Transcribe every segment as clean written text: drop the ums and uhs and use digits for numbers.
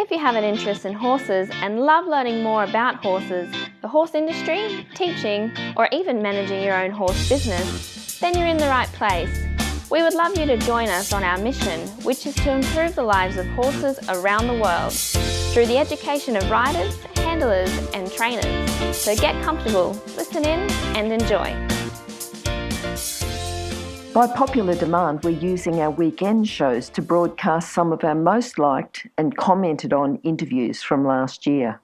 If you have an interest in horses and love learning more about horses, the horse industry, teaching, or even managing your own horse business, then you're in the right place. We would love you to join us on our mission, which is to improve the lives of horses around the world through the education of riders, handlers, and trainers. So get comfortable, listen in, and enjoy. By popular demand, we're using our weekend shows to broadcast some of our most liked and commented on interviews from last year.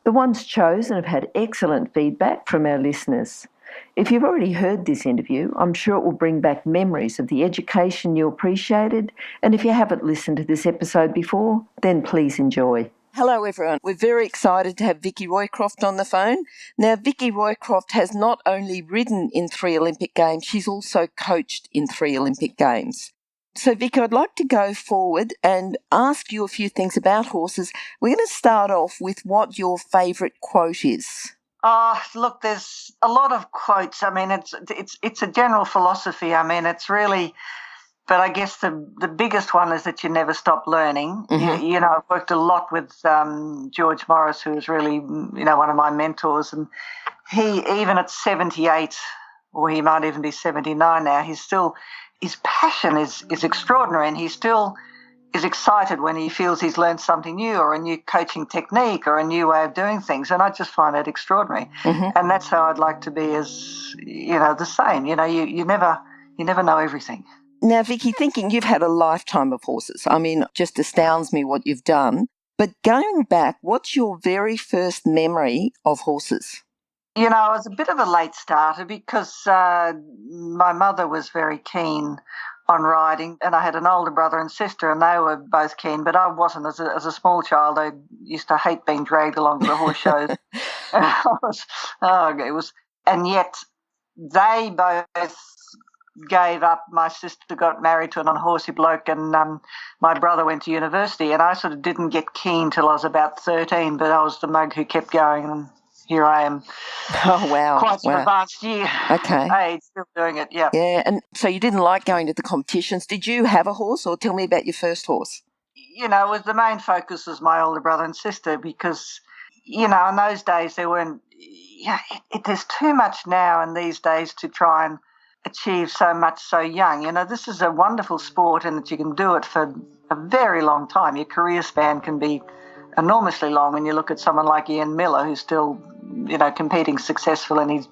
The ones chosen have had excellent feedback from our listeners. If you've already heard this interview, I'm sure it will bring back memories of the education you appreciated, and if you haven't listened to this episode before, then please enjoy. Hello everyone, we're very excited to have Vicki Roycroft on the phone. Now Vicki Roycroft has not only ridden in 3 Olympic Games, she's also coached in 3 Olympic Games. So Vicki, I'd like to go forward and ask you a few things about horses. We're going to start off with what your favourite quote is. Oh, look, there's a lot of quotes. I mean, it's a general philosophy. I mean, it's really... But I guess the biggest one is that you never stop learning. Mm-hmm. You know, I've worked a lot with George Morris, who is really, one of my mentors. And he, even at 78, or he might even be 79 now, his passion is extraordinary, and he still is excited when he feels he's learned something new or a new coaching technique or a new way of doing things. And I just find that extraordinary. Mm-hmm. And that's how I'd like to be as, the same. You never know everything. Now, Vicki, thinking you've had a lifetime of horses, I mean, it just astounds me what you've done. But going back, what's your very first memory of horses? I was a bit of a late starter because my mother was very keen on riding, and I had an older brother and sister, and they were both keen, but I wasn't. As a small child, I used to hate being dragged along to the horse shows. And yet they both gave up. My sister got married to an unhorsey bloke, and my brother went to university, and I sort of didn't get keen till I was about 13, but I was the mug who kept going, and here I am. Oh, wow. Quite some advanced age, still doing it, yeah. Yeah, and so you didn't like going to the competitions. Did you have a horse, or tell me about your first horse? It was the main focus was my older brother and sister because, in those days there weren't, there's too much now in these days to try and achieve so much so young. This is a wonderful sport and that you can do it for a very long time. Your career span can be enormously long when you look at someone like Ian Miller, who's still, competing successful, and he's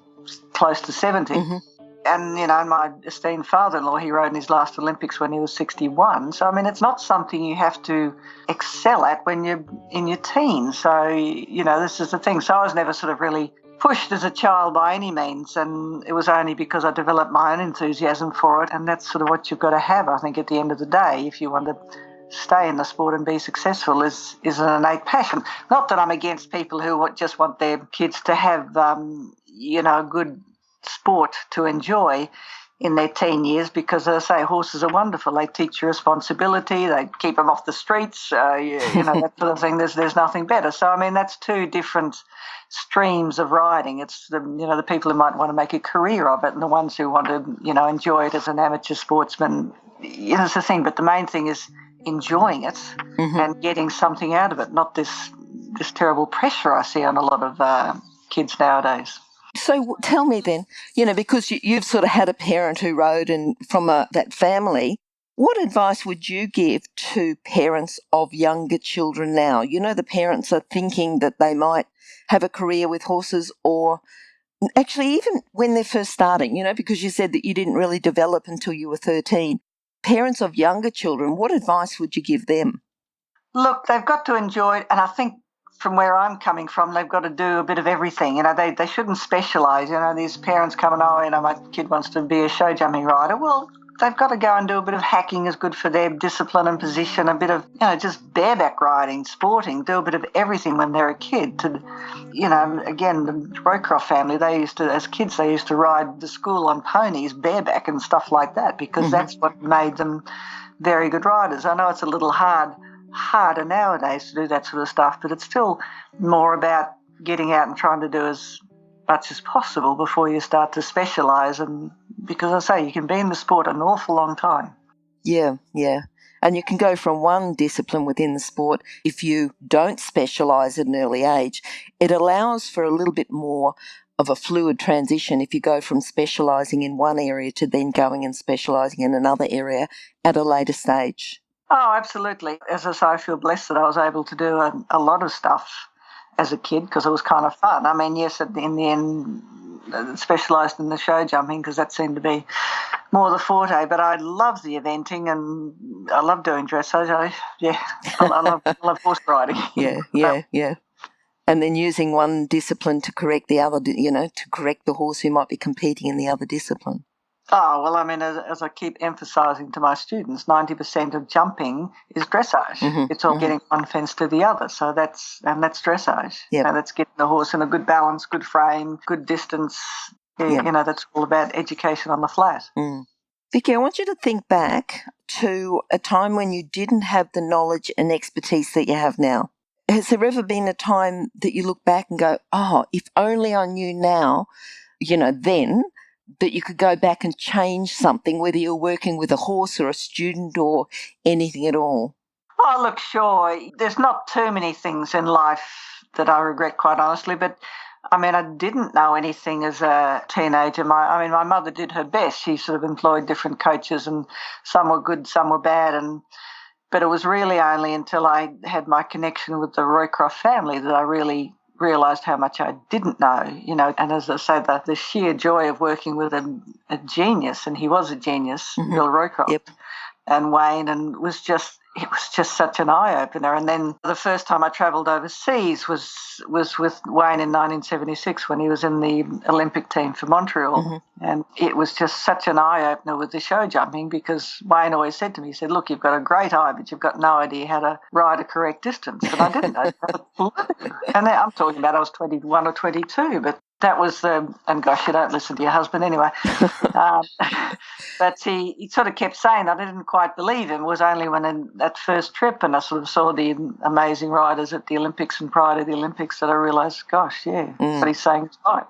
close to 70. Mm-hmm. And, my esteemed father-in-law, he rode in his last Olympics when he was 61. So, I mean, it's not something you have to excel at when you're in your teens. So, this is the thing. So I was never sort of really pushed as a child by any means, and it was only because I developed my own enthusiasm for it, and that's sort of what you've got to have, I think, at the end of the day, if you want to stay in the sport and be successful, is an innate passion. Not that I'm against people who just want their kids to have, a good sport to enjoy in their teen years, because, as I say, horses are wonderful. They teach you responsibility. They keep them off the streets, that sort of thing. There's nothing better. So, I mean, that's two different streams of riding. It's the people who might want to make a career of it, and the ones who want to, enjoy it as an amateur sportsman. It's the thing. But the main thing is enjoying it and getting something out of it, not this terrible pressure I see on a lot of kids nowadays. So tell me then, because you've sort of had a parent who rode and from that family, what advice would you give to parents of younger children now? The parents are thinking that they might have a career with horses, or actually even when they're first starting, because you said that you didn't really develop until you were 13. Parents of younger children, what advice would you give them? Look, they've got to enjoy it, and I think from where I'm coming from, they've got to do a bit of everything. They shouldn't specialise. These parents come and, my kid wants to be a show jumping rider. Well, they've got to go and do a bit of hacking is good for their discipline and position, a bit of, just bareback riding, sporting, do a bit of everything when they're a kid. Again, the Roycroft family, as kids, they used to ride to school on ponies, bareback and stuff like that, because that's what made them very good riders. I know it's a little harder nowadays to do that sort of stuff, but it's still more about getting out and trying to do as much as possible before you start to specialise, and because I say you can be in the sport an awful long time. Yeah. And you can go from one discipline within the sport. If you don't specialise at an early age, it allows for a little bit more of a fluid transition if you go from specialising in one area to then going and specialising in another area at a later stage. Oh, absolutely. As I say, I feel blessed that I was able to do a lot of stuff as a kid because it was kind of fun. I mean, yes, in the end, specialised in the show jumping because that seemed to be more the forte, but I love the eventing and I love doing dressage. I love horse riding. Yeah. And then using one discipline to correct the other, to correct the horse who might be competing in the other discipline. Oh, well, I mean, as I keep emphasising to my students, 90% of jumping is dressage. Mm-hmm, it's all getting one fence to the other. So that's dressage. Yep. And that's getting the horse in a good balance, good frame, good distance. Yep. That's all about education on the flat. Mm. Vicki, I want you to think back to a time when you didn't have the knowledge and expertise that you have now. Has there ever been a time that you look back and go, oh, if only I knew now, then, that you could go back and change something, whether you're working with a horse or a student or anything at all? Oh, look, sure. There's not too many things in life that I regret, quite honestly, but I mean, I didn't know anything as a teenager. My mother did her best. She sort of employed different coaches and some were good, some were bad, but it was really only until I had my connection with the Roycroft family that I really realised how much I didn't know, and as I say, the sheer joy of working with a genius, and he was a genius, Bill Roycroft. Yep. And Wayne, and it was just such an eye-opener. And then the first time I travelled overseas was with Wayne in 1976 when he was in the Olympic team for Montreal. Mm-hmm. And it was just such an eye-opener with the show jumping because Wayne always said to me, he said, look, you've got a great eye, but you've got no idea how to ride a correct distance. And I didn't know. And I'm talking about I was 21 or 22, but that was and gosh, you don't listen to your husband anyway. But he sort of kept saying, I didn't quite believe him. It was only when in that first trip and I sort of saw the amazing riders at the Olympics and prior to the Olympics that I realised, gosh, what he's saying is right.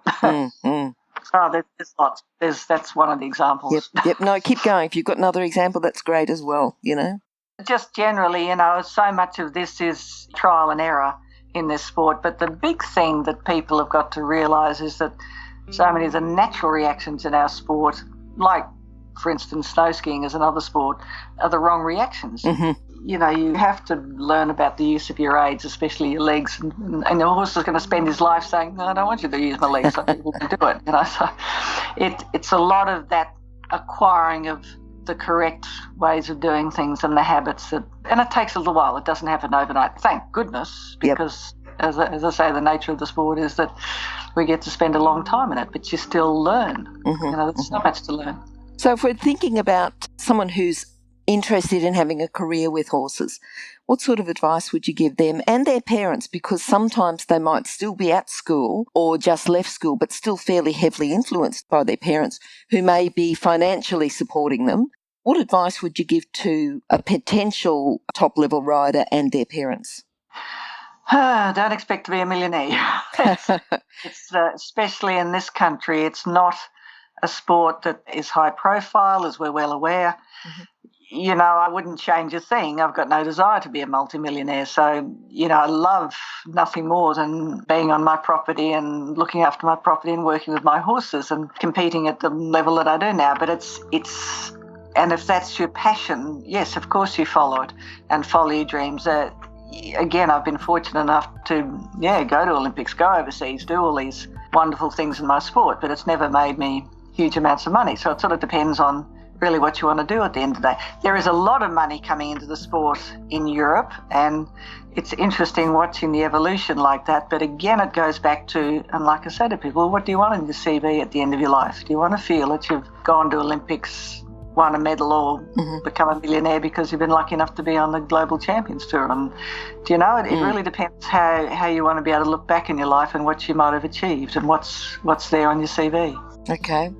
Oh, there's lots. That's one of the examples. Yep. No, keep going. If you've got another example, that's great as well, Just generally, so much of this is trial and error in this sport, but the big thing that people have got to realise is that so many of the natural reactions in our sport, like, for instance, snow skiing is another sport, are the wrong reactions. Mm-hmm. You have to learn about the use of your aids, especially your legs, and the horse is going to spend his life saying, no, I don't want you to use my legs, so people can do it, So it's a lot of that acquiring of the correct ways of doing things and the habits and it takes a little while. It doesn't happen overnight, thank goodness, because as I say, the nature of the sport is that we get to spend a long time in it, but you still learn. Mm-hmm. There's so much to learn. So if we're thinking about someone who's interested in having a career with horses, what sort of advice would you give them and their parents? Because sometimes they might still be at school or just left school, but still fairly heavily influenced by their parents who may be financially supporting them. What advice would you give to a potential top-level rider and their parents? Don't expect to be a millionaire. It's especially in this country, it's not a sport that is high profile, as we're well aware. Mm-hmm. I wouldn't change a thing. I've got no desire to be a multimillionaire. So, I love nothing more than being on my property and looking after my property and working with my horses and competing at the level that I do now. But it's and if that's your passion, yes, of course you follow it and follow your dreams. Again, I've been fortunate enough to, go to Olympics, go overseas, do all these wonderful things in my sport, but it's never made me huge amounts of money. So it sort of depends on really what you want to do at the end of the day. There is a lot of money coming into the sport in Europe, and it's interesting watching the evolution like that. But again, it goes back to, and like I said to people, what do you want in your CV at the end of your life? Do you want to feel that you've gone to Olympics, won a medal, or become a millionaire because you've been lucky enough to be on the Global Champions Tour? And it really depends how you want to be able to look back in your life and what you might have achieved and what's there on your CV. Okay.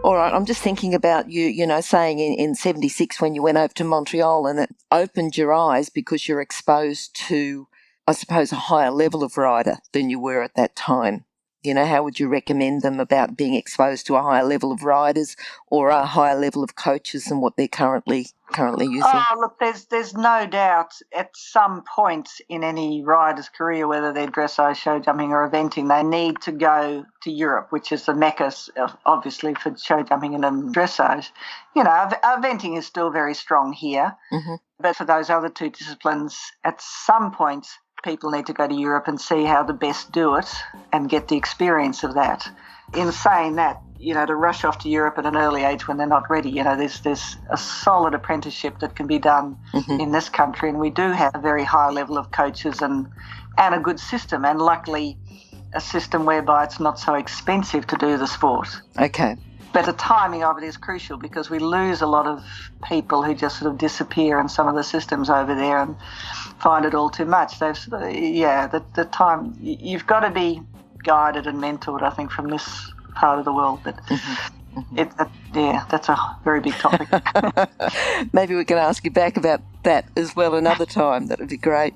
All right. I'm just thinking about you, saying in 76 when you went over to Montreal and it opened your eyes because you're exposed to, I suppose, a higher level of rider than you were at that time. how would you recommend them about being exposed to a higher level of riders or a higher level of coaches than what they're currently using? Oh, look, there's no doubt at some point in any rider's career, whether they're dressage, show jumping or eventing, they need to go to Europe, which is the mecca, obviously, for show jumping and dressage. Eventing is still very strong here, but for those other two disciplines, at some point, people need to go to Europe and see how the best do it and get the experience of that. In saying that, to rush off to Europe at an early age when they're not ready, there's a solid apprenticeship that can be done in this country, and we do have a very high level of coaches and a good system, and luckily a system whereby it's not so expensive to do the sport. Okay. But the timing of it is crucial because we lose a lot of people who just sort of disappear in some of the systems over there and find it all too much. The time, you've got to be guided and mentored, I think, from this part of the world. But that's a very big topic. Maybe we can ask you back about that as well another time. That would be great.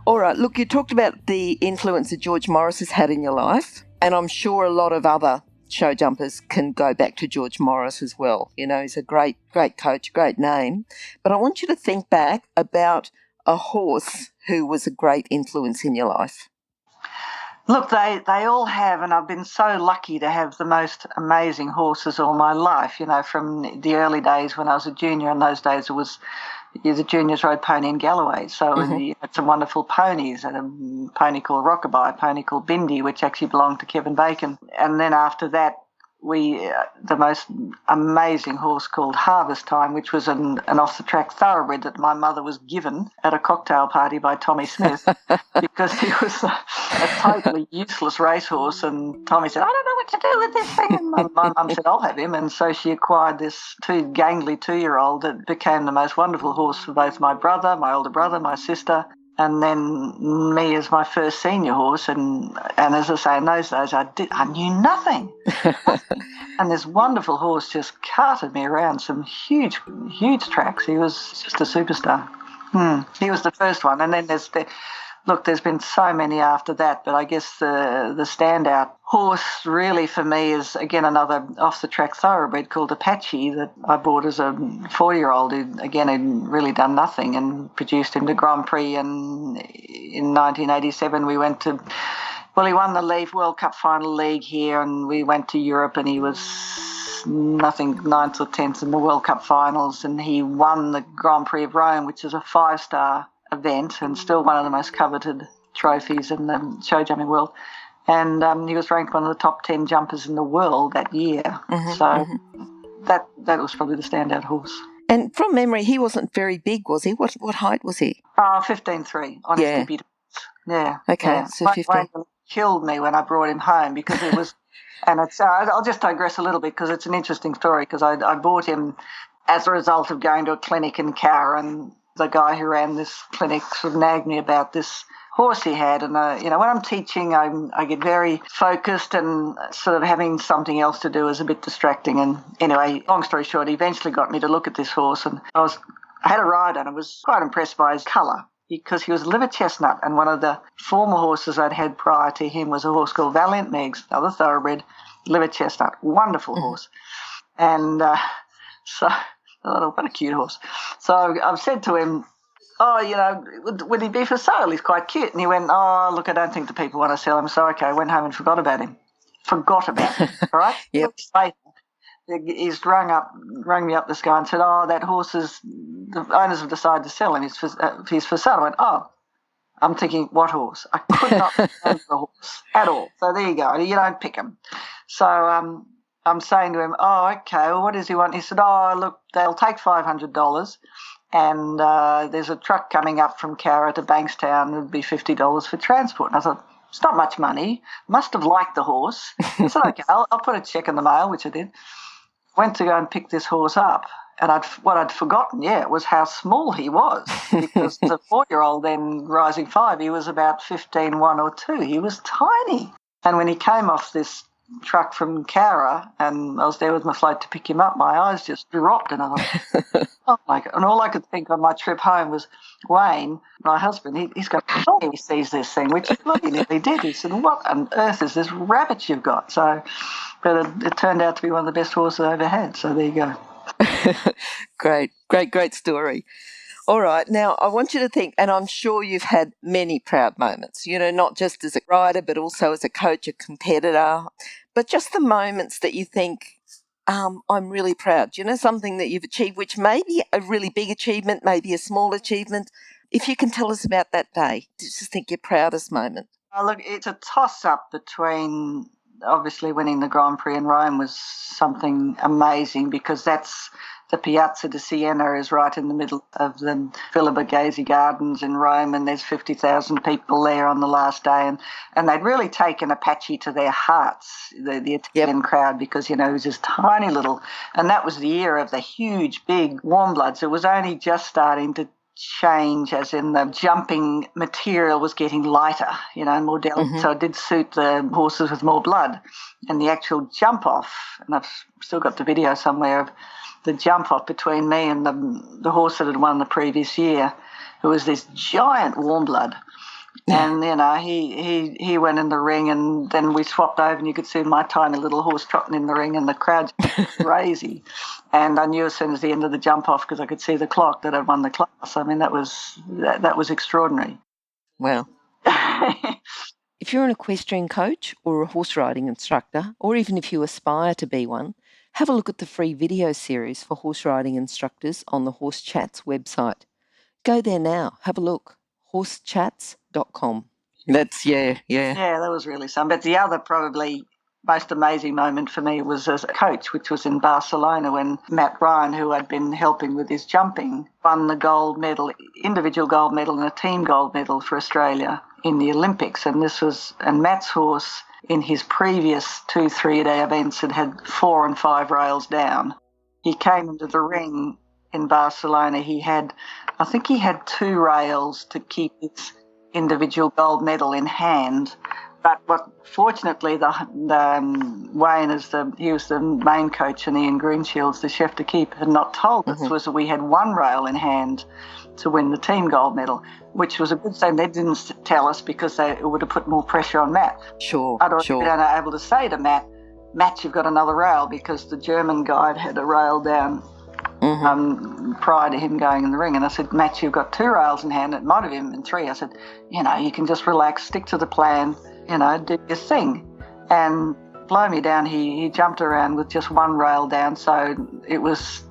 All right, look, you talked about the influence that George Morris has had in your life, and I'm sure a lot of other show jumpers can go back to George Morris as well. He's a great coach, great name. But I want you to think back about a horse who was a great influence in your life. Look, they all have, and I've been so lucky to have the most amazing horses all my life, from the early days when I was a junior. In those days it was the juniors rode pony in Galloway, so we had some wonderful ponies, and a pony called Rockabye, a pony called Bindi, which actually belonged to Kevin Bacon. And then after that, the most amazing horse called Harvest Time, which was an off-the-track thoroughbred that my mother was given at a cocktail party by Tommy Smith because he was a totally useless racehorse. And Tommy said, I don't know what to do with this thing. And my mum said, I'll have him. And so she acquired this gangly 2-year-old that became the most wonderful horse for both my brother, my older brother, my sister, and then me as my first senior horse. And as I say, in those days, I knew nothing. And this wonderful horse just carted me around some huge, huge tracks. He was just a superstar. He was the first one. And then there's been so many after that, but I guess the standout horse really for me is, again, another off-the-track thoroughbred called Apache that I bought as a 4-year-old who, again, had really done nothing, and produced him to Grand Prix. And in 1987 we went to, he won the Leaf World Cup final league here, and we went to Europe, and he was nothing, 9th or 10th in the World Cup finals, and he won the Grand Prix of Rome, which is a 5-star event and still one of the most coveted trophies in the show jumping world. And he was ranked one of the top 10 jumpers in the world that year. That was probably the standout horse. And from memory, he wasn't very big, was he? What height was he? 15'3" on his debut. Yeah. Okay, yeah. so 15. Wayne killed me when I brought him home because it was, and it's, I'll just digress a little bit because it's an interesting story, because I bought him as a result of going to a clinic in Cowra, and the guy who ran this clinic sort of nagged me about this horse he had. And, when I'm teaching, I get very focused, and sort of having something else to do is a bit distracting. And anyway, long story short, he eventually got me to look at this horse, and I had a ride and I was quite impressed by his colour, because he was liver chestnut, and one of the former horses I'd had prior to him was a horse called Valiant Megs, another thoroughbred, liver chestnut, wonderful horse. And so I thought, what a cute horse. So I've said to him, would he be for sale? He's quite cute. And he went, look, I don't think the people want to sell him. So, okay, I went home and forgot about him. All right? Yep. He's rung me up, this guy, and said, that horse is, the owners have decided to sell him. He's for sale. I went, I'm thinking, what horse? I could not find the horse at all. So there you go. You don't pick him. So I'm saying to him, okay, well, what does he want? He said, look, they'll take $500, and there's a truck coming up from Cowra to Bankstown. It would be $50 for transport. And I thought, it's not much money. Must have liked the horse. I said, okay, I'll put a check in the mail, which I did. Went to go and pick this horse up, and what I'd forgotten, was how small he was, because as a 4-year-old then rising 5, he was about 15, 1 or 2. He was tiny. And when he came off this truck from Cowra, and I was there with my float to pick him up. My eyes just dropped, and I thought, oh my God. And all I could think on my trip home was, Wayne, my husband, he's going to kill me if he sees this thing, which he bloody nearly did. He said, what on earth is this rabbit you've got? So, but it turned out to be one of the best horses I ever had. So there you go. Great story. All right, now I want you to think, and I'm sure you've had many proud moments, not just as a rider, but also as a coach, a competitor, but just the moments that you think, I'm really proud. Something that you've achieved, which may be a really big achievement, maybe a small achievement. If you can tell us about that day, just think your proudest moment. Look, it's a toss-up between obviously winning the Grand Prix in Rome was something amazing, because that's the Piazza di Siena is right in the middle of the Villa Borghese Gardens in Rome, and there's 50,000 people there on the last day. And they'd really taken Apache to their hearts, the Italian crowd, because, it was this tiny little, and that was the year of the huge, big warm bloods. It was only just starting to change, as in the jumping material was getting lighter, more delicate. So it did suit the horses with more blood. And the actual jump off, and I've still got the video somewhere of the jump off between me and the horse that had won the previous year, who was this giant warm blood. And, he went in the ring, and then we swapped over, and you could see my tiny little horse trotting in the ring, and the crowd's crazy. And I knew as soon as the end of the jump off, because I could see the clock, that I'd won the class. I mean, that was extraordinary. Wow. If you're an equestrian coach or a horse riding instructor, or even if you aspire to be one, have a look at the free video series for horse riding instructors on the Horse Chats website. Go there now. Have a look. horsechats.com. That's, yeah. Yeah, that was really something. But the other probably most amazing moment for me was as a coach, which was in Barcelona, when Matt Ryan, who I'd been helping with his jumping, won the gold medal, individual gold medal and a team gold medal for Australia in the Olympics. And Matt's horse in his previous 2 3-day events had 4 and 5 rails down. He came into the ring in Barcelona. I think he had 2 rails to keep his individual gold medal in hand. But fortunately, Wayne, he was the main coach, and Ian Greenshields, the chef de keep, had not told us, was that we had 1 rail in hand to win the team gold medal, which was a good thing. They didn't tell us, because it would have put more pressure on Matt. Sure. I'd already been able to say to Matt, you've got another rail, because the German guide had a rail down prior to him going in the ring. And I said, Matt, you've got 2 rails in hand. It might have even been 3. I said, you can just relax, stick to the plan, do your thing. And blow me down, he jumped around with just 1 rail down. So it was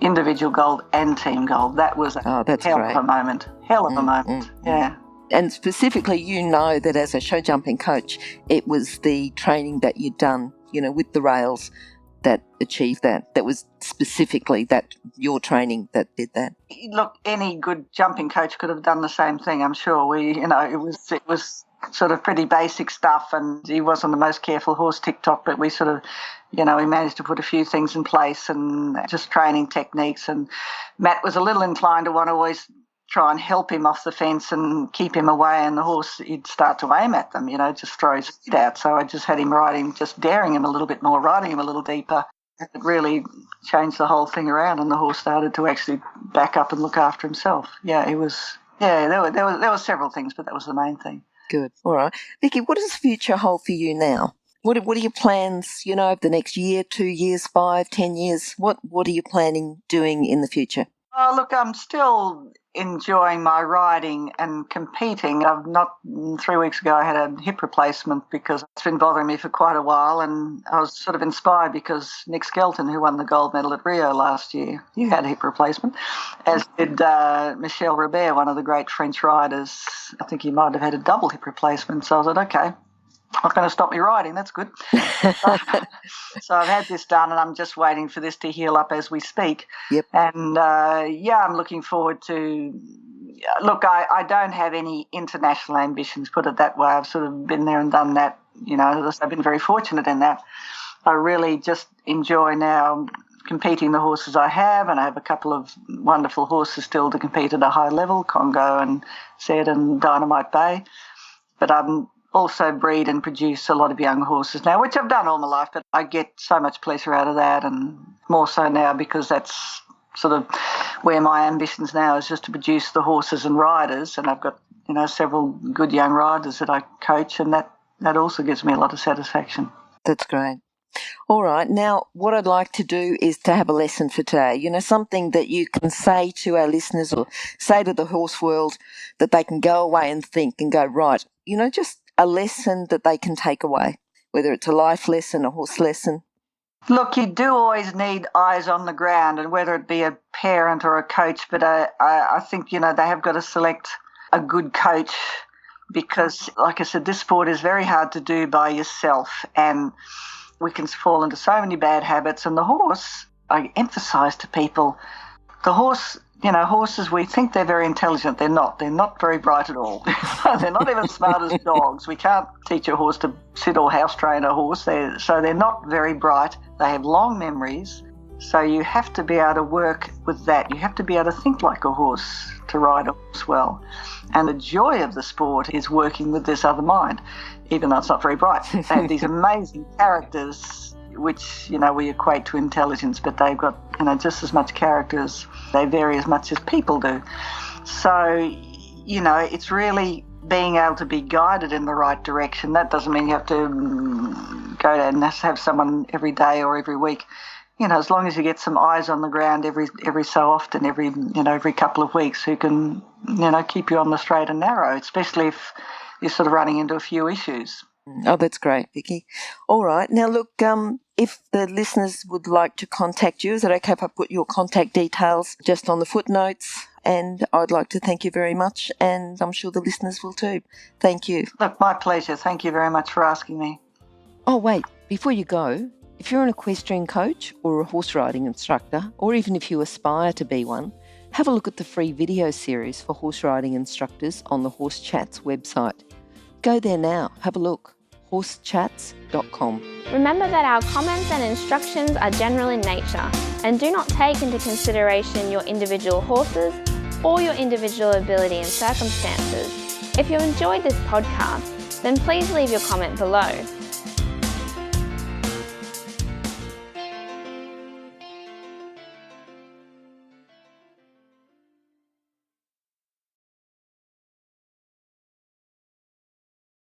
individual gold and team gold. That was a hell of a moment. Hell of a moment, yeah. And specifically, that as a show jumping coach, it was the training that you'd done, with the rails that achieved that. That was specifically your training that did that. Look, any good jumping coach could have done the same thing, I'm sure. It was sort of pretty basic stuff, and he wasn't the most careful horse TikTok, but we sort of, we managed to put a few things in place, and just training techniques. And Matt was a little inclined to want to always try and help him off the fence and keep him away, and the horse, he'd start to aim at them, just throw his feet out. So I just had him riding, just daring him a little bit more, riding him a little deeper. It really changed the whole thing around, and the horse started to actually back up and look after himself. Yeah, there were several things, but that was the main thing. Good. All right. Vicki, what does the future hold for you now? What are your plans, over the next year, 2 years, 5, 10 years? What are you planning doing in the future? Oh, look, I'm still enjoying my riding and competing. 3 weeks ago I had a hip replacement, because it's been bothering me for quite a while, and I was sort of inspired because Nick Skelton, who won the gold medal at Rio last year, he had a hip replacement, as did Michel Robert, one of the great French riders. I think he might have had a double hip replacement. So I said, okay, not going to stop me riding, that's good. So I've had this done, and I'm just waiting for this to heal up as we speak. Yep. And I'm looking forward to, look, I don't have any international ambitions, put it that way. I've sort of been there and done that, I've been very fortunate in that. I really just enjoy now competing the horses I have, and I have a couple of wonderful horses still to compete at a high level, Congo and Zed and Dynamite Bay. But also breed and produce a lot of young horses now, which I've done all my life, but I get so much pleasure out of that, and more so now because that's sort of where my ambitions now is, just to produce the horses and riders, and I've got, several good young riders that I coach, and that also gives me a lot of satisfaction. That's great. All right. Now, what I'd like to do is to have a lesson for today, something that you can say to our listeners or say to the horse world that they can go away and think and go, right, just a lesson that they can take away, whether it's a life lesson, a horse lesson. Look, you do always need eyes on the ground, and whether it be a parent or a coach, but I think, they have got to select a good coach because, like I said, this sport is very hard to do by yourself, and we can fall into so many bad habits. And the horse, I emphasise to people, the horse, horses, we think they're very intelligent. They're not. They're not very bright at all. They're not even smart as dogs. We can't teach a horse to sit or house train a horse. So they're not very bright. They have long memories. So you have to be able to work with that. You have to be able to think like a horse to ride a horse well. And the joy of the sport is working with this other mind, even though it's not very bright. They have these amazing characters which, we equate to intelligence, but they've got, just as much characters. They vary as much as people do. So, it's really being able to be guided in the right direction. That doesn't mean you have to go and have someone every day or every week. As long as you get some eyes on the ground every so often, every couple of weeks, who can, keep you on the straight and narrow, especially if you're sort of running into a few issues. Oh, that's great, Vicki. All right. Now, look, if the listeners would like to contact you, is it okay if I put your contact details just on the footnotes? And I'd like to thank you very much, and I'm sure the listeners will too. Thank you. Look, my pleasure. Thank you very much for asking me. Oh, wait, before you go, if you're an equestrian coach or a horse riding instructor, or even if you aspire to be one, have a look at the free video series for horse riding instructors on the Horse Chats website. Go there now, have a look, horsechats.com. Remember that our comments and instructions are general in nature and do not take into consideration your individual horses or your individual ability and circumstances. If you enjoyed this podcast, then please leave your comment below.